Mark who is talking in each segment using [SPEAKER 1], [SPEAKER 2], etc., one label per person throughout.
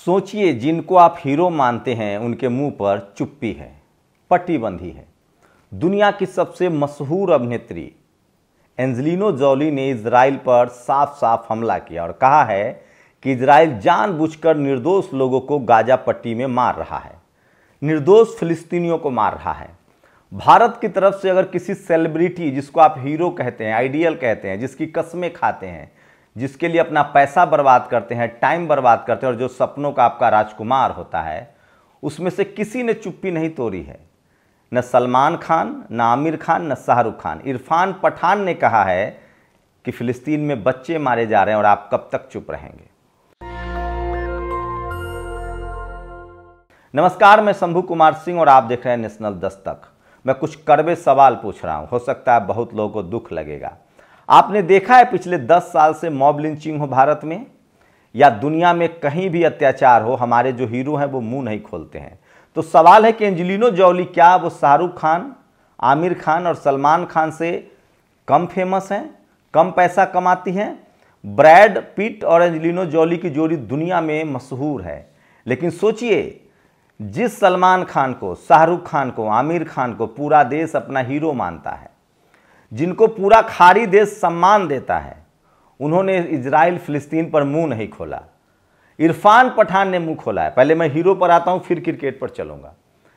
[SPEAKER 1] सोचिए, जिनको आप हीरो मानते हैं उनके मुंह पर चुप्पी है, पट्टी बंधी है। दुनिया की सबसे मशहूर अभिनेत्री एंजेलिना जोली ने इजराइल पर साफ साफ हमला किया और कहा है कि इजराइल जानबूझकर निर्दोष लोगों को गाजा पट्टी में मार रहा है, निर्दोष फिलिस्तीनियों को मार रहा है। भारत की तरफ से अगर किसी सेलिब्रिटी, जिसको आप हीरो कहते हैं, आइडियल कहते हैं, जिसकी कस्में खाते हैं, जिसके लिए अपना पैसा बर्बाद करते हैं, टाइम बर्बाद करते हैं और जो सपनों का आपका राजकुमार होता है, उसमें से किसी ने चुप्पी नहीं तोड़ी है। न सलमान खान, न आमिर खान, न शाहरुख खान। इरफान पठान ने कहा है कि फिलिस्तीन में बच्चे मारे जा रहे हैं और आप कब तक चुप रहेंगे। नमस्कार, मैं शंभू कुमार सिंह और आप देख रहे हैं नेशनल दस्तक। मैं कुछ कड़वे सवाल पूछ रहा हूं, हो सकता है बहुत लोगों को दुख लगेगा। आपने देखा है पिछले 10 साल से मॉब लिंचिंग हो भारत में, या दुनिया में कहीं भी अत्याचार हो, हमारे जो हीरो हैं वो मुंह नहीं खोलते हैं। तो सवाल है कि एंजेलिना जोली क्या वो शाहरुख खान, आमिर खान और सलमान खान से कम फेमस हैं, कम पैसा कमाती हैं? ब्रैड पिट और एंजेलिना जोली की जोड़ी दुनिया में मशहूर है, लेकिन सोचिए, जिस सलमान खान को, शाहरुख खान को, आमिर खान को पूरा देश अपना हीरो मानता है, जिनको पूरा खाड़ी देश सम्मान देता है, उन्होंने इजराइल फिलिस्तीन पर मुंह नहीं खोला। इरफान पठान ने मुंह खोला है। पहले मैं हीरो पर आता हूं, फिर क्रिकेट पर चलूंगा।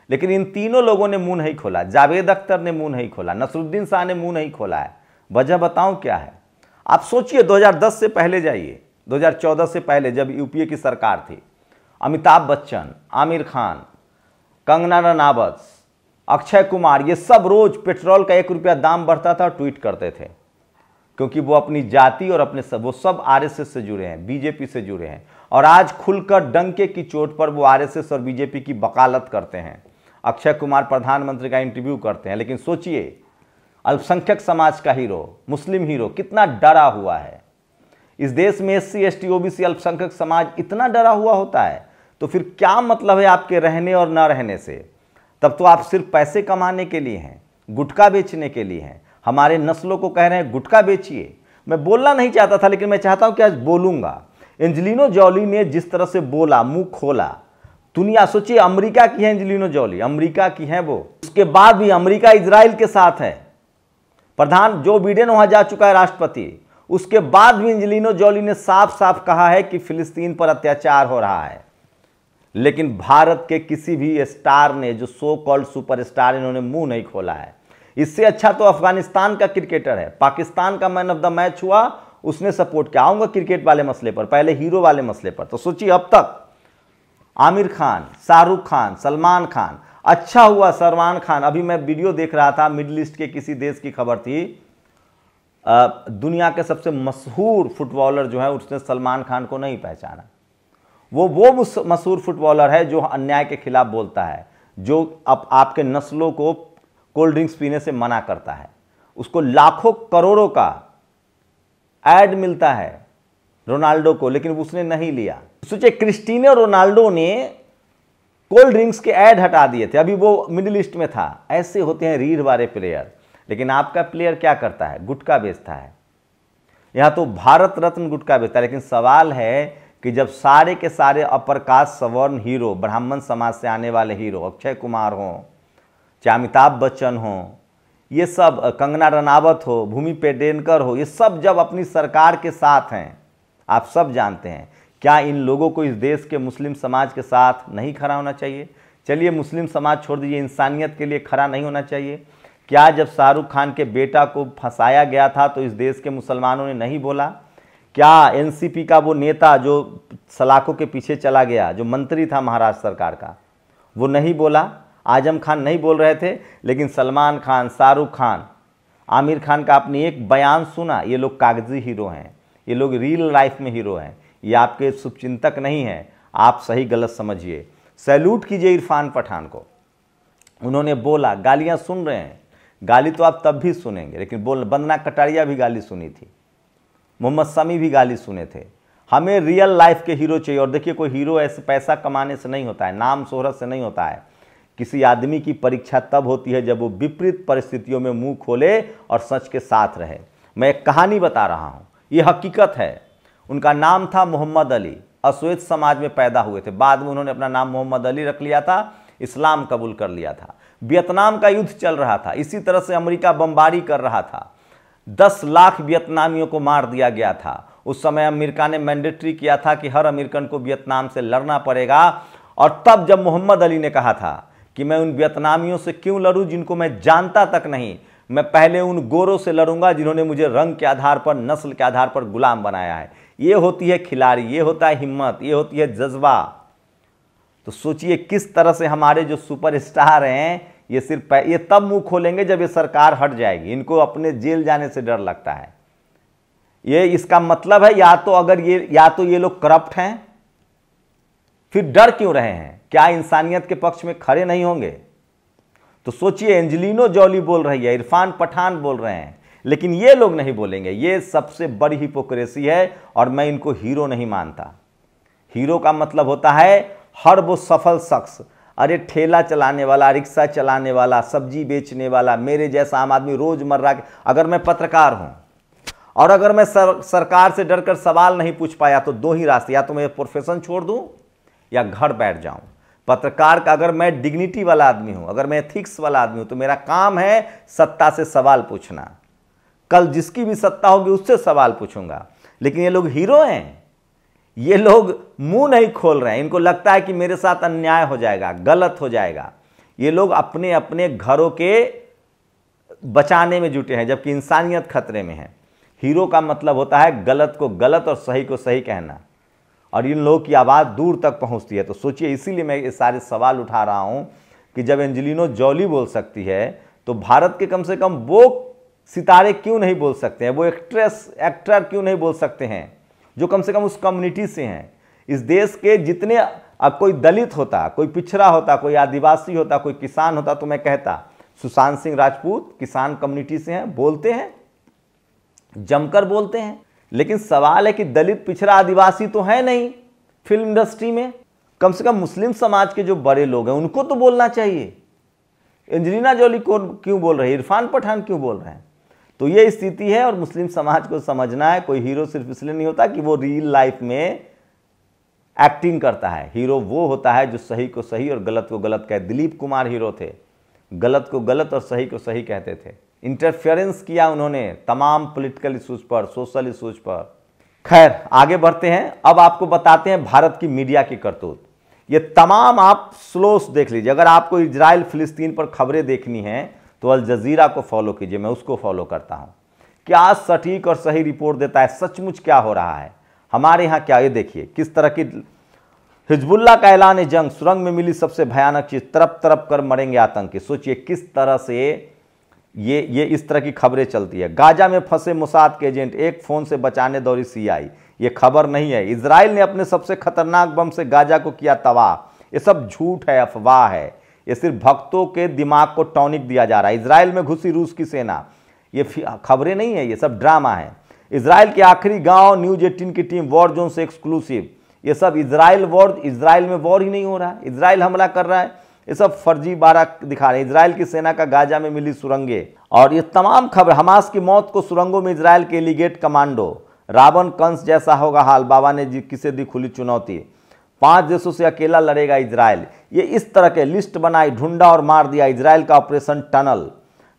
[SPEAKER 1] लेकिन इन तीनों लोगों ने मुंह नहीं खोला। जावेद अख्तर ने मुंह नहीं खोला, नसरुद्दीन शाह ने मुंह नहीं खोला है। वजह बताऊं क्या है? आप सोचिए, 2010 से पहले जाइए, 2014 से पहले जब यूपीए की सरकार थी, अमिताभ बच्चन, आमिर खान, कंगना रनावत, अक्षय कुमार, ये सब रोज पेट्रोल का 1 रुपया दाम बढ़ता था ट्वीट करते थे, क्योंकि वो अपनी जाति और अपने वो सब आरएसएस से जुड़े हैं, बीजेपी से जुड़े हैं। और आज खुलकर डंके की चोट पर वो आरएसएस और बीजेपी की वकालत करते हैं। अक्षय कुमार प्रधानमंत्री का इंटरव्यू करते हैं। लेकिन सोचिए, अल्पसंख्यक समाज का हीरो, मुस्लिम हीरो कितना डरा हुआ है। इस देश में एससी, एसटी, ओबीसी, अल्पसंख्यक समाज इतना डरा हुआ होता है, तो फिर क्या मतलब है आपके रहने और न रहने से? तब तो आप सिर्फ पैसे कमाने के लिए हैं, गुटखा बेचने के लिए हैं। हमारे नस्लों को कह रहे हैं गुटखा बेचिए। मैं बोलना नहीं चाहता था, लेकिन मैं चाहता हूं कि आज बोलूंगा। एंजेलिना जोली ने जिस तरह से बोला, मुंह खोला, दुनिया, सोचिए, अमेरिका की है एंजेलिना जोली, अमेरिका की है वो। उसके बाद भी अमेरिका इजराइल के साथ है। प्रधान जो बिडेन वहां जा चुका है, राष्ट्रपति, उसके बाद भी एंजेलिना जोली ने साफ साफ कहा है कि फिलिस्तीन पर अत्याचार हो रहा है। लेकिन भारत के किसी भी स्टार ने, जो सो कॉल्ड सुपरस्टार, इन्होंने मुंह नहीं खोला है। इससे अच्छा तो अफगानिस्तान का क्रिकेटर है, पाकिस्तान का मैन ऑफ द मैच हुआ, उसने सपोर्ट किया। आऊंगा क्रिकेट वाले मसले पर, पहले हीरो वाले मसले पर। तो सोचिए, अब तक आमिर खान, शाहरुख खान, सलमान खान, अच्छा हुआ सलमान खान, अभी मैं वीडियो देख रहा था, मिडिल ईस्ट के किसी देश की खबर थी, दुनिया के सबसे मशहूर फुटबॉलर जो है, उसने सलमान खान को नहीं पहचाना। वो मशहूर फुटबॉलर है जो अन्याय के खिलाफ बोलता है, जो आपके नस्लों को कोल्ड ड्रिंक्स पीने से मना करता है। उसको लाखों करोड़ों का ऐड मिलता है, रोनाल्डो को, लेकिन उसने नहीं लिया। सोचिए, क्रिस्टियानो रोनाल्डो ने कोल्ड ड्रिंक्स के ऐड हटा दिए थे, अभी वो मिडिल ईस्ट में था। ऐसे होते हैं रीढ़ वाले प्लेयर। लेकिन आपका प्लेयर क्या करता है? गुटखा बेचता है। यहां तो भारत रत्न गुटखा बेचता है। लेकिन सवाल है कि जब सारे के सारे अपर कास्ट सवर्ण हीरो, ब्राह्मण समाज से आने वाले हीरो, अक्षय कुमार हो, चाहे अमिताभ बच्चन हो, ये सब, कंगना रनावत हो, भूमि पेडनेकर हो, ये सब जब अपनी सरकार के साथ हैं, आप सब जानते हैं, क्या इन लोगों को इस देश के मुस्लिम समाज के साथ नहीं खड़ा होना चाहिए? चलिए, मुस्लिम समाज छोड़ दीजिए, इंसानियत के लिए खड़ा नहीं होना चाहिए? क्या जब शाहरुख खान के बेटा को फंसाया गया था तो इस देश के मुसलमानों ने नहीं बोला? क्या एनसीपी का वो नेता जो सलाखों के पीछे चला गया, जो मंत्री था महाराष्ट्र सरकार का, वो नहीं बोला? आजम खान नहीं बोल रहे थे? लेकिन सलमान खान, शाहरुख खान, आमिर खान का आपने एक बयान सुना? ये लोग कागजी हीरो हैं, ये लोग रियल लाइफ में हीरो हैं, ये आपके शुभचिंतक नहीं हैं। आप सही गलत समझिए। सैल्यूट कीजिए इरफान पठान को। उन्होंने बोला, गालियां सुन रहे हैं, गाली तो आप तब भी सुनेंगे, लेकिन वंदना कटारिया भी गाली सुनी थी, मोहम्मद शमी भी गाली सुने थे। हमें रियल लाइफ के हीरो चाहिए। और देखिए, कोई हीरो ऐसे पैसा कमाने से नहीं होता है, नाम शोहरत से नहीं होता है। किसी आदमी की परीक्षा तब होती है जब वो विपरीत परिस्थितियों में मुंह खोले और सच के साथ रहे। मैं एक कहानी बता रहा हूँ, ये हकीकत है। उनका नाम था मोहम्मद अली। अश्वेत समाज में पैदा हुए थे। बाद में उन्होंने अपना नाम मोहम्मद अली रख लिया था, इस्लाम कबूल कर लिया था। वियतनाम का युद्ध चल रहा था, इसी तरह से अमेरिका बमबारी कर रहा था। 10 लाख वियतनामियों को मार दिया गया था। उस समय अमेरिका ने मैंडेटरी किया था कि हर अमेरिकन को वियतनाम से लड़ना पड़ेगा। और तब जब मोहम्मद अली ने कहा था कि मैं उन वियतनामियों से क्यों लड़ूं जिनको मैं जानता तक नहीं, मैं पहले उन गोरों से लड़ूंगा जिन्होंने मुझे रंग के आधार पर, नस्ल के आधार पर गुलाम बनाया है। ये होती है खिलाड़ी, ये होता है हिम्मत, ये होती है जज्बा। तो सोचिए किस तरह से हमारे जो सुपरस्टार हैं, ये तब मुंह खोलेंगे जब ये सरकार हट जाएगी। इनको अपने जेल जाने से डर लगता है। ये इसका मतलब है या तो ये लोग करप्ट हैं, फिर डर क्यों रहे हैं? क्या इंसानियत के पक्ष में खड़े नहीं होंगे? तो सोचिए, एंजेलिना जॉली बोल रही है, इरफान पठान बोल रहे हैं, लेकिन ये लोग नहीं बोलेंगे। ये सबसे बड़ी हिपोक्रेसी है और मैं इनको हीरो नहीं मानता। हीरो का मतलब होता है हर वो सफल शख्स, अरे ठेला चलाने वाला, रिक्शा चलाने वाला, सब्जी बेचने वाला, मेरे जैसा आम आदमी रोजमर्रा के, अगर मैं पत्रकार हूं और अगर मैं सरकार से डरकर सवाल नहीं पूछ पाया तो 2 ही रास्ते, या तो मैं प्रोफेशन छोड़ दूं या घर बैठ जाऊं। पत्रकार का अगर मैं डिग्निटी वाला आदमी हूं, अगर मैं एथिक्स वाला आदमी हूं, तो मेरा काम है सत्ता से सवाल पूछना। कल जिसकी भी सत्ता होगी उससे सवाल पूछूंगा। लेकिन ये लोग हीरो हैं, ये लोग मुंह नहीं खोल रहे हैं। इनको लगता है कि मेरे साथ अन्याय हो जाएगा, गलत हो जाएगा। ये लोग अपने अपने घरों के बचाने में जुटे हैं, जबकि इंसानियत खतरे में है। हीरो का मतलब होता है गलत को गलत और सही को सही कहना, और इन लोगों की आवाज़ दूर तक पहुंचती है। तो सोचिए, इसीलिए मैं ये सारे सवाल उठा रहा हूं कि जब एंजेलिना जॉली बोल सकती है तो भारत के कम से कम वो सितारे क्यों नहीं बोल सकते हैं? वो एक्टर क्यों नहीं बोल सकते हैं जो कम से कम उस कम्युनिटी से हैं? इस देश के जितने, अब कोई दलित होता, कोई पिछड़ा होता, कोई आदिवासी होता, कोई किसान होता, तो मैं कहता सुशांत सिंह राजपूत किसान कम्युनिटी से हैं, बोलते हैं, जमकर बोलते हैं। लेकिन सवाल है कि दलित, पिछड़ा, आदिवासी तो है नहीं फिल्म इंडस्ट्री में। कम से कम मुस्लिम समाज के जो बड़े लोग हैं उनको तो बोलना चाहिए। एंजेलिना जॉली को क्यों बोल रहे हैं, इरफान पठान क्यों बोल रहे हैं? तो ये स्थिति है और मुस्लिम समाज को समझना है, कोई हीरो सिर्फ इसलिए नहीं होता कि वो रियल लाइफ में एक्टिंग करता है। हीरो वो होता है जो सही को सही और गलत को गलत कहे। दिलीप कुमार हीरो थे, गलत को गलत और सही को सही कहते थे। इंटरफेरेंस किया उन्होंने तमाम पॉलिटिकल इश्यूज पर, सोशल इश्यूज पर। खैर, आगे बढ़ते हैं। अब आपको बताते हैं भारत की मीडिया की करतूत। ये तमाम आप स्लोस देख लीजिए। अगर आपको इजराइल फिलिस्तीन पर खबरें देखनी हैं तो अल जजीरा को फॉलो कीजिए, मैं उसको फॉलो करता हूं। क्या सटीक और सही रिपोर्ट देता है, सचमुच क्या हो रहा है हमारे यहाँ। क्या ये देखिए किस तरह की हिजबुल्लाह का ऐलान जंग, सुरंग में मिली सबसे भयानक चीज, तरफ तरफ कर मरेंगे आतंकी। सोचिए किस तरह से ये इस तरह की खबरें चलती है। गाजा में फंसे मोसाद के एजेंट, एक फोन से बचाने दौड़ी सीआई। ये खबर नहीं है। इजराइल ने अपने सबसे खतरनाक बम से गाजा को किया तबाह। ये सब झूठ है, अफवाह है। ये सिर्फ भक्तों के दिमाग को टॉनिक दिया जा रहा है। इजराइल में घुसी रूस की सेना, ये खबरें नहीं है, ये सब ड्रामा है। इजराइल के आखिरी गांव, न्यूज 18 की टीम वॉर जोन से एक्सक्लूसिव। ये सब इजराइल में वॉर ही नहीं हो रहा है, इजराइल हमला कर रहा है। ये सब फर्जी बारा दिखा रहे हैं। इजराइल की सेना का गाजा में मिली सुरंगें, और ये तमाम खबर। हमास की मौत को सुरंगों में इजराइल के एलिगेट कमांडो। रावण कंस जैसा होगा हाल, बाबा ने किसे दी खुली चुनौती। 5 देशों से अकेला लड़ेगा इजराइल। ये इस तरह के लिस्ट बनाई, ढूंढा और मार दिया। इजराइल का ऑपरेशन टनल।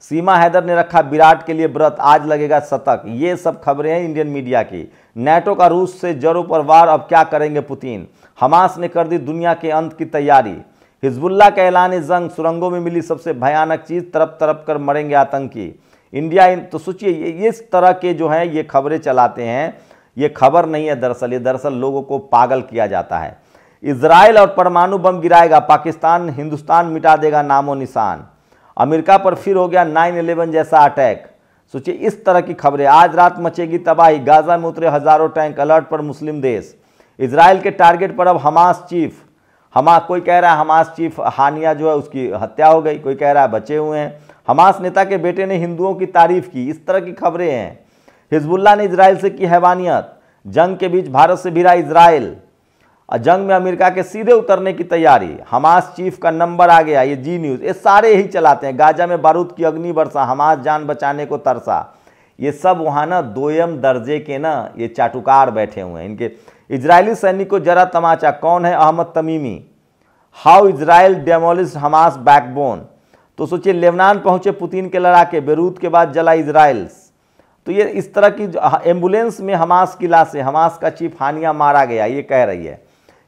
[SPEAKER 1] सीमा हैदर ने रखा विराट के लिए व्रत, आज लगेगा शतक। ये सब खबरें हैं इंडियन मीडिया की। नेटो का रूस से जड़ों पर वार, अब क्या करेंगे पुतिन। हमास ने कर दी दुनिया के अंत की तैयारी। हिजबुल्लाह का ऐलान जंग, सुरंगों में मिली सबसे भयानक चीज, तरफ तरफ कर मरेंगे आतंकी। इंडिया, तो सोचिए ये इस तरह के जो है ये खबरें चलाते हैं। ये खबर नहीं है दरअसल, ये दरअसल लोगों को पागल किया जाता है। इजराइल और परमाणु बम गिराएगा, पाकिस्तान हिंदुस्तान मिटा देगा नामो निशान। अमेरिका पर फिर हो गया 9/11 जैसा अटैक। सोचिए इस तरह की खबरें। आज रात मचेगी तबाही, गाजा में उतरे हजारों टैंक, अलर्ट पर मुस्लिम देश। इजराइल के टारगेट पर अब हमास चीफ। कोई कह रहा है हमास चीफ हानिया जो है उसकी हत्या हो गई, कोई कह रहा है बचे हुए हैं। हमास नेता के बेटे ने हिंदुओं की तारीफ की। इस तरह की खबरें हैं। हिजबुल्लाह ने इजराइल से की हैवानियत। जंग के बीच भारत से भिड़ा इजराइल, जंग में अमेरिका के सीधे उतरने की तैयारी। हमास चीफ का नंबर आ गया। ये जी न्यूज, ये सारे ही चलाते हैं। गाजा में बारूद की अग्नि बरसा, हमास जान बचाने को तरसा। ये सब वहाँ ना दोयम दर्जे के ना ये चाटुकार बैठे हुए हैं। इजरायली सैनिक को जरा तमाचा, कौन है Ahmad Tamimi. How Israel demolish Hamas backbone. तो सोचिए लेबनान पहुंचे पुतिन के लड़ाके, बेरूत के बाद जला इजराइल। तो ये इस तरह की एम्बुलेंस में हमास की लाशें, हमास का चीफ हानिया मारा गया, ये कह रही है।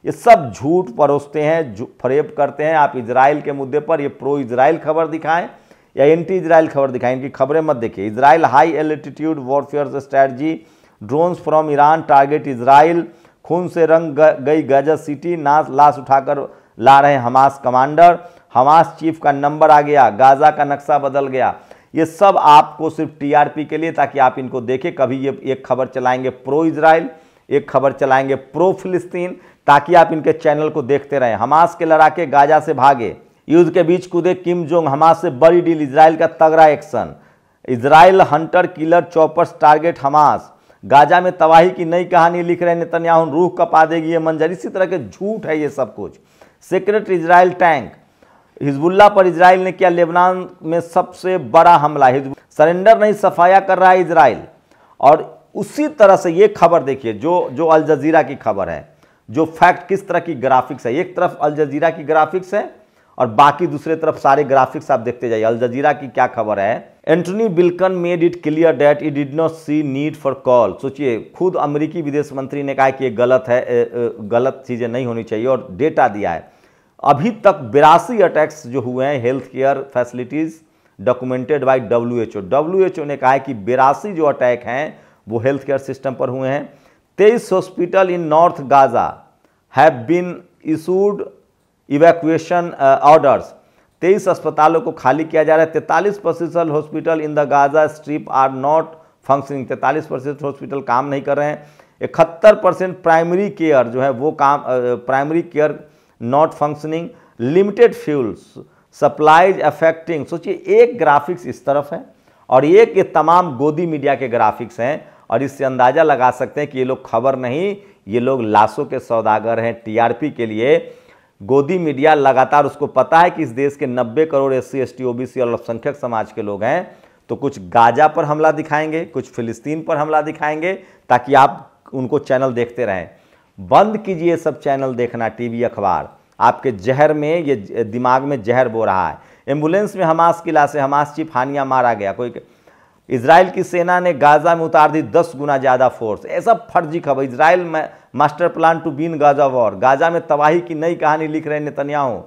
[SPEAKER 1] ये सब झूठ परोसते हैं, फरेब करते हैं। आप इजराइल के मुद्दे पर ये प्रो इजराइल खबर दिखाएं या एंटी इजराइल खबर दिखाएं, इनकी खबरें मत देखिए। Israel high altitude warfare strategy, drones from Iran target Israel, खून से रंग गई गाजा सिटी, लाश उठाकर ला रहे हमास कमांडर, हमास चीफ का नंबर आ गया, गाजा का नक्शा बदल गया। ये सब आपको सिर्फ टीआरपी के लिए, ताकि आप इनको देखें। कभी ये एक खबर चलाएंगे प्रो इजराइल, एक खबर चलाएंगे प्रो फिलिस्तीन, ताकि आप इनके चैनल को देखते रहें। हमास के लड़ाके गाजा से भागे, युद्ध के बीच कूदे किम जोंग, हमास से बड़ी डील, इजराइल का तगड़ा action. Israel Hunter killer choppers target Hamas, Gaza में तबाही की नई कहानी लिख रहे नेतन्याहू, रूह कपा देगी ये मंजर। इसी तरह के झूठ है ये सब कुछ। सीक्रेट इजराइल टैंक, हिजबुल्लाह पर इजराइल ने किया लेबनान में सबसे बड़ा हमला, सरेंडर नहीं सफाया कर रहा है इजराइल। और उसी तरह से ये खबर देखिए जो अल जजीरा की खबर है, जो फैक्ट किस तरह की ग्राफिक्स है। एक तरफ अल जजीरा की ग्राफिक्स है और बाकी दूसरे तरफ सारे ग्राफिक्स आप देखते जाइए। अल जजीरा की क्या खबर है, Antony Blinken made it clear that it did not see need for call. सोचिए खुद अमेरिकी विदेश मंत्री ने कहा कि ये गलत है, गलत चीजें नहीं होनी चाहिए, और डेटा दिया है। अभी तक 82 अटैक्स जो हुए हैं health care facilities documented by WHO। WHO ने कहा है कि 82 जो अटैक हैं वो हेल्थ केयर सिस्टम पर हुए हैं। 23 hospital in North Gaza have been issued evacuation orders. 23 अस्पतालों को खाली किया जा रहा है। 43% hospital in the Gaza strip are not functioning. 43% hospital काम नहीं कर रहे हैं। 71% प्राइमरी केयर जो है वो काम, primary care not functioning. Limited fuels supplies affecting. सोचिए एक ग्राफिक्स इस तरफ है और एक ये तमाम गोदी मीडिया के ग्राफिक्स हैं, और इससे अंदाजा लगा सकते हैं कि ये लोग खबर नहीं, ये लोग लाशों के सौदागर हैं। टीआरपी के लिए गोदी मीडिया लगातार, उसको पता है कि इस देश के 90 करोड़ SC ST OBC और अल्पसंख्यक समाज के लोग हैं, तो कुछ गाजा पर हमला दिखाएंगे, कुछ फिलिस्तीन पर हमला दिखाएंगे, ताकि आप उनको चैनल देखते रहें। बंद कीजिए सब चैनल देखना, टीवी अखबार। आपके जहर में, ये दिमाग में जहर बो रहा है। एम्बुलेंस में हमास की लाशें, हमास चीफ हानिया मारा गया। कोई इजराइल की सेना ने गाजा में उतार दी 10 गुना ज़्यादा फोर्स। ऐसा फर्जी खबर। इजराइल में master plan to been Gaza war, Gaza में तबाही की नई कहानी लिख रहे नेतन्याहू।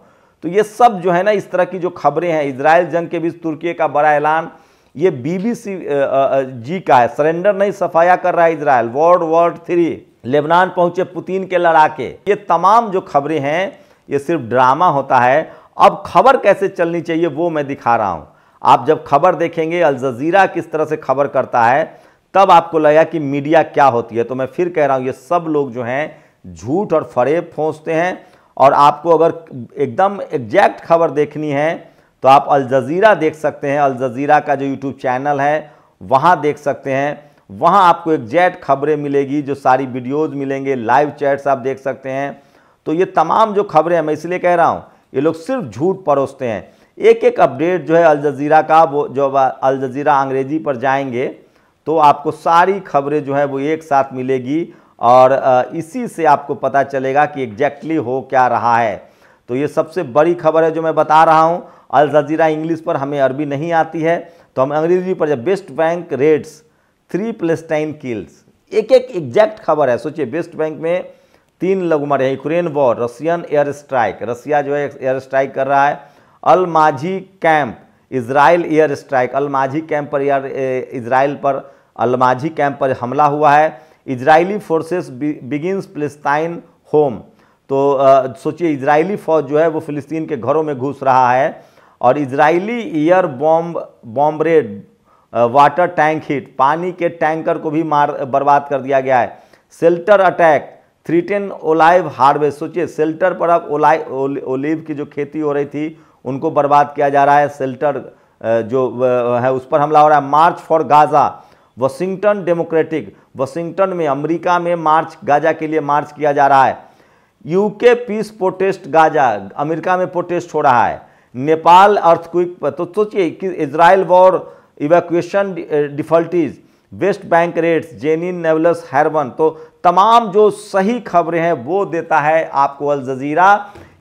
[SPEAKER 1] तो ये सब जो है ना, इस तरह की जो खबरें हैं, इजराइल जंग के बीच तुर्की का बड़ा ऐलान, ये BBC जी का है। सरेंडर नहीं सफाया कर रहा है Israel. World War III, Lebanon पहुंचे पुतिन के लड़ाके। ये तमाम जो खबरें हैं ये सिर्फ ड्रामा होता है। अब खबर कैसे चलनी चाहिए वो मैं दिखा रहा हूं। आप जब खबर देखेंगे अल जजीरा किस तरह से खबर करता है, तब आपको लगेगा कि मीडिया क्या होती है। तो मैं फिर कह रहा हूं, ये सब लोग जो हैं झूठ और फरेब पहुंचते हैं। और आपको अगर एकदम एग्जैक्ट खबर देखनी है तो आप अल जजीरा देख सकते हैं। अल जजीरा का जो यूट्यूब चैनल है वहां देख सकते हैं। वहां आपको एग्जैक्ट खबरें मिलेगी, जो सारी वीडियोज मिलेंगे, लाइव चैट्स आप देख सकते हैं। तो ये तमाम जो खबरें हैं, मैं इसलिए कह रहा हूं, ये लोग सिर्फ झूठ परोसते हैं। एक एक अपडेट जो है अल जजीरा का, वो जो अल जजीरा अंग्रेजी पर जाएंगे तो आपको सारी खबरें जो है वो एक साथ मिलेगी, और इसी से आपको पता चलेगा कि एग्जैक्टली हो क्या रहा है। तो ये सबसे बड़ी खबर है जो मैं बता रहा हूं। अल जजीरा इंग्लिश पर, हमें अरबी नहीं आती है तो हम अंग्रेजी पर, जब West Bank raids 3 Palestine kills, एक एक एग्जैक्ट खबर है। सोचिए वेस्ट बैंक में 3 लोग मरे हैं। Ukraine war, Russian air strike, Russia जो है एयर स्ट्राइक कर रहा है। Al Maghazi camp, Israel air strike, Al Maghazi camp पर इजराइल पर अल माझी कैंप पर हमला हुआ है। इजरायली फोर्सेस बिगिंस फिलिस्तीन होम। तो सोचिए इजरायली फौज जो है वो फिलिस्तीन के घरों में घुस रहा है। और Israeli air bomb red, water tank hit, पानी के टैंकर को भी बर्बाद कर दिया गया है। Shelter attack, threaten olive harvest. सोचिए शेल्टर पर अब ओलिव की जो खेती हो रही थी उनको बर्बाद किया जा रहा है। शेल्टर जो है उस पर हमला हो रहा है। March for Gaza, Washington democratic, Washington में, अमेरिका में मार्च, गाजा के लिए मार्च किया जा रहा है। UK peace protest Gaza, America में प्रोटेस्ट हो रहा है। नेपाल अर्थक्वेक पर, तो सोचिए कि Israel war evacuation difficulties, West Bank raids, Jenin Nablus Hebron, तो तमाम जो सही खबरें हैं वो देता है आपको अल जजीरा।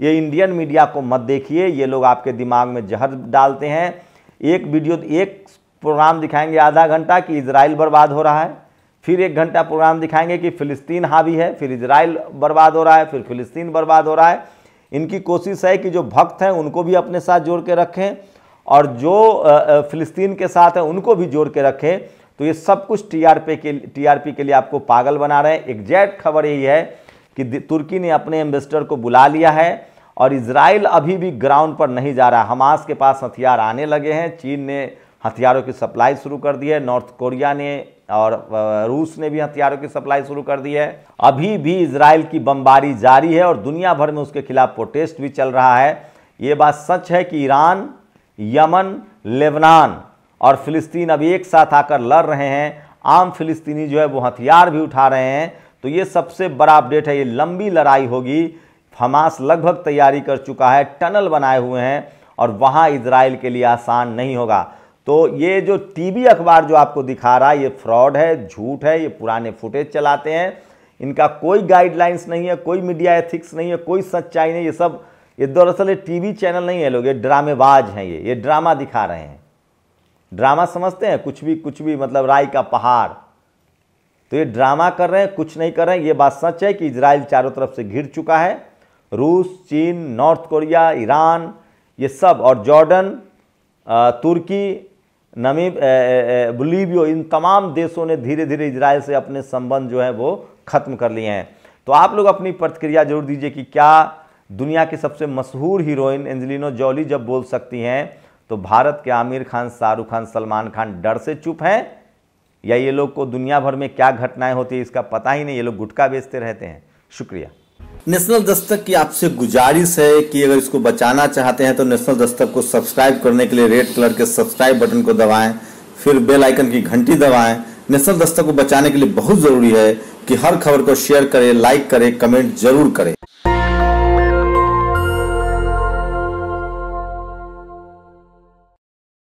[SPEAKER 1] ये इंडियन मीडिया को मत देखिए, ये लोग आपके दिमाग में जहर डालते हैं। एक वीडियो, एक प्रोग्राम दिखाएंगे आधा घंटा कि इजराइल बर्बाद हो रहा है, फिर 1 घंटा प्रोग्राम दिखाएंगे कि फिलिस्तीन हावी है, फिर इजराइल बर्बाद हो रहा है, फिर फिलिस्तीन बर्बाद हो रहा है। इनकी कोशिश है कि जो भक्त हैं उनको भी अपने साथ जोड़ के रखें और जो फिलिस्तीन के साथ हैं उनको भी जोड़ के रखें। तो ये सब कुछ टीआरपी के लिए आपको पागल बना रहे हैं। एग्जैक्ट खबर यही है कि तुर्की ने अपने एम्बेसडर को बुला लिया है और इजराइल अभी भी ग्राउंड पर नहीं जा रहा। हमास के पास हथियार आने लगे हैं, चीन ने हथियारों की सप्लाई शुरू कर दी है, नॉर्थ कोरिया ने और रूस ने भी हथियारों की सप्लाई शुरू कर दी है। अभी भी इजराइल की बमबारी जारी है और दुनिया भर में उसके खिलाफ प्रोटेस्ट भी चल रहा है। ये बात सच है कि ईरान, यमन, लेबनान और फिलिस्तीन अब एक साथ आकर लड़ रहे हैं। आम फिलिस्तीनी जो है वो हथियार भी उठा रहे हैं। तो ये सबसे बड़ा अपडेट है, ये लंबी लड़ाई होगी। हमास लगभग तैयारी कर चुका है, टनल बनाए हुए हैं और वहाँ इजराइल के लिए आसान नहीं होगा। तो ये जो टीवी अखबार जो आपको दिखा रहा है ये फ्रॉड है, झूठ है, ये पुराने फुटेज चलाते हैं। इनका कोई गाइडलाइंस नहीं है, कोई मीडिया एथिक्स नहीं है, कोई सच्चाई नहीं। ये दरअसल ये टीवी चैनल नहीं है लोग, ये ड्रामेबाज हैं। ये ड्रामा दिखा रहे हैं। ड्रामा समझते हैं, कुछ भी मतलब राय का पहाड़। तो ये ड्रामा कर रहे हैं, कुछ नहीं कर रहे हैं। ये बात सच है कि इजराइल चारों तरफ से घिर चुका है। रूस, चीन, नॉर्थ कोरिया, ईरान, ये सब और जॉर्डन, तुर्की, बोलिविया, इन तमाम देशों ने धीरे धीरे इजराइल से अपने संबंध जो है वो खत्म कर लिए हैं। तो आप लोग अपनी प्रतिक्रिया जरूर दीजिए कि क्या दुनिया की सबसे मशहूर हीरोइन एंजेलिना जोली जब बोल सकती हैं तो भारत के आमिर खान, शाहरुख खान, सलमान खान डर से चुप हैं, या ये लोग को दुनिया भर में क्या घटनाएं होती है इसका पता ही नहीं, ये लोग गुटखा बेचते रहते हैं। शुक्रिया।
[SPEAKER 2] नेशनल दस्तक की आपसे गुजारिश है कि अगर इसको बचाना चाहते हैं तो नेशनल दस्तक को सब्सक्राइब करने के लिए रेड कलर के सब्सक्राइब बटन को दबाएं, फिर बेल आइकन की घंटी दबाएं। नेशनल दस्तक को बचाने के लिए बहुत जरूरी है कि हर खबर को शेयर करें, लाइक करें, कमेंट जरूर करें।